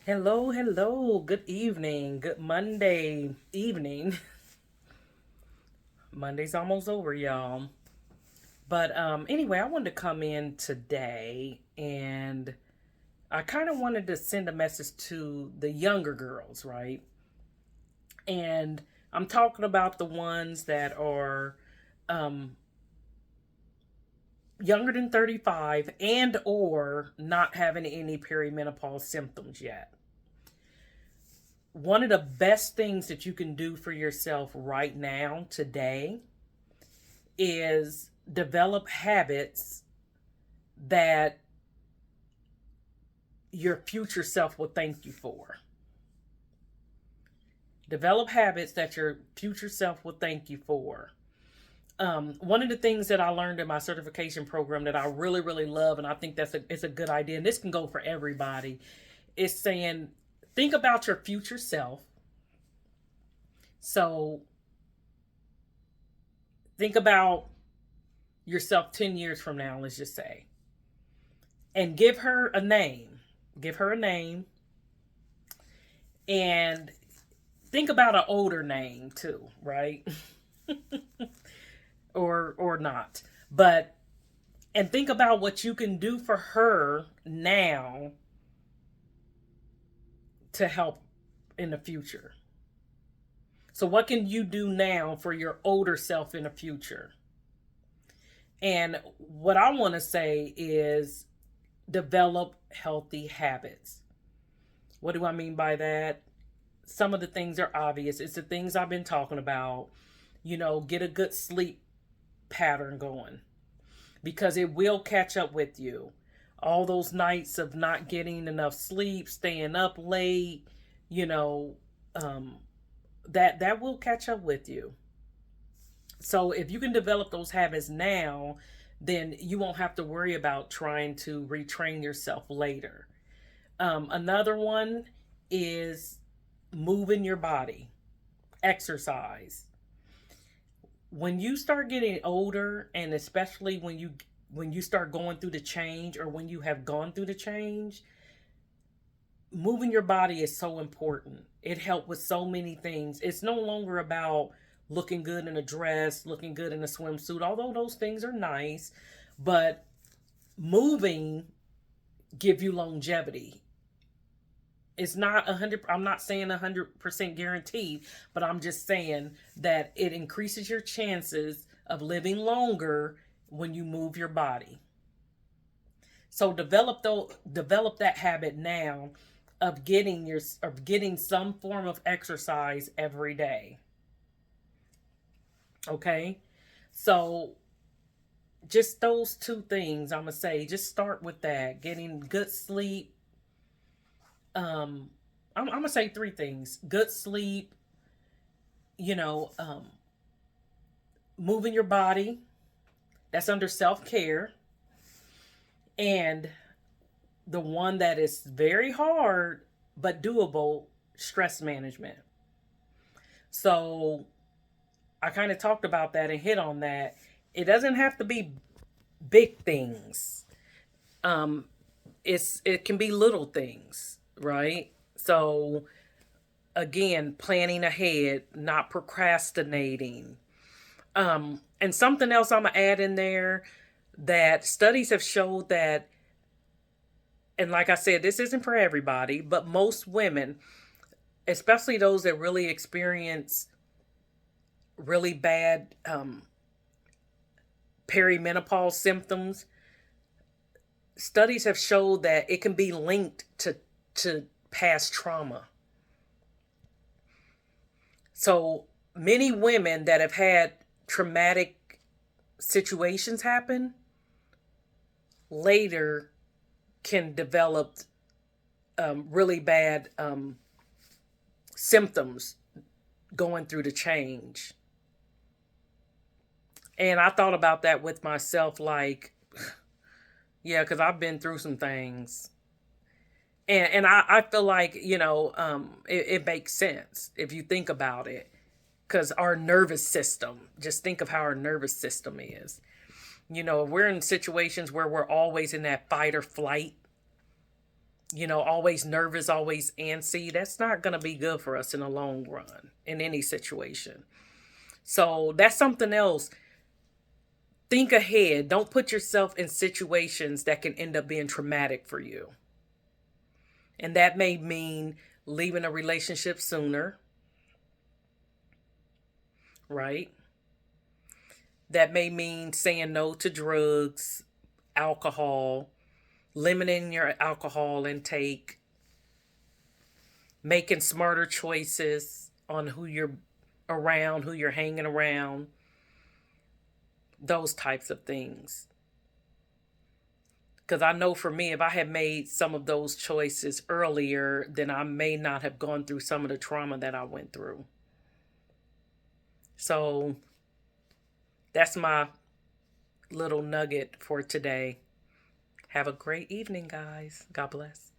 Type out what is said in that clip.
Hello, hello. Good evening. Good Monday evening. Monday's almost over, y'all. But anyway, I wanted to come in today and I kind of wanted to send a message to the younger girls, right? And I'm talking about the ones that are um, younger than 35 and or not having any perimenopause symptoms yet. One of the best things that you can do for yourself right now, today, is develop habits that your future self will thank you for. Develop habits that your future self will thank you for. One of the things that I learned in my certification program that I really, really love, and I think it's a good idea, and this can go for everybody, is saying, think about your future self. So think about yourself 10 years from now, let's just say, and give her a name. Give her a name and think about an older name too, right? Or not. But and think about what you can do for her now to help in the future. So what can you do now for your older self in the future? And what I want to say is develop healthy habits. What do I mean by that? Some of the things are obvious. It's the things I've been talking about. Get a good sleep pattern going because it will catch up with you. All those nights of not getting enough sleep, staying up late, you know, um, that will catch up with you. So if you can develop those habits now, then you won't have to worry about trying to retrain yourself later. Another one is moving your body, exercise. When you start getting older, and especially when you start going through the change, or when you have gone through the change, moving your body is so important. It helps with so many things. It's no longer about looking good in a dress, looking good in a swimsuit, although those things are nice, but moving give you longevity. It's not 100. I'm not saying 100% guaranteed, but I'm just saying that it increases your chances of living longer when you move your body. So develop that habit now of getting some form of exercise every day. Okay? So just those two things I'm gonna say. Just start with that. Getting good sleep. I'm gonna say three things: good sleep, you know, moving your body. That's under self care, and the one that is very hard but doable: stress management. So I kind of talked about that and hit on that. It doesn't have to be big things. Um, it can be little things, right? So again, planning ahead, not procrastinating. And something else I'm gonna add in there, that studies have showed that, and like I said, this isn't for everybody, but most women, especially those that really experience really bad perimenopause symptoms, studies have showed that it can be linked to past trauma. So many women that have had traumatic situations happen later can develop really bad symptoms going through the change. And I thought about that with myself, like, yeah, because I've been through some things. And I feel like, it makes sense if you think about it. Because our nervous system, just think of how our nervous system is. We're in situations where we're always in that fight or flight, always nervous, always antsy, that's not going to be good for us in the long run in any situation. So that's something else. Think ahead. Don't put yourself in situations that can end up being traumatic for you. And that may mean leaving a relationship sooner, right? That may mean saying no to drugs, alcohol, limiting your alcohol intake, making smarter choices on who you're around, who you're hanging around, those types of things. Because I know for me, if I had made some of those choices earlier, then I may not have gone through some of the trauma that I went through. So that's my little nugget for today. Have a great evening, guys. God bless.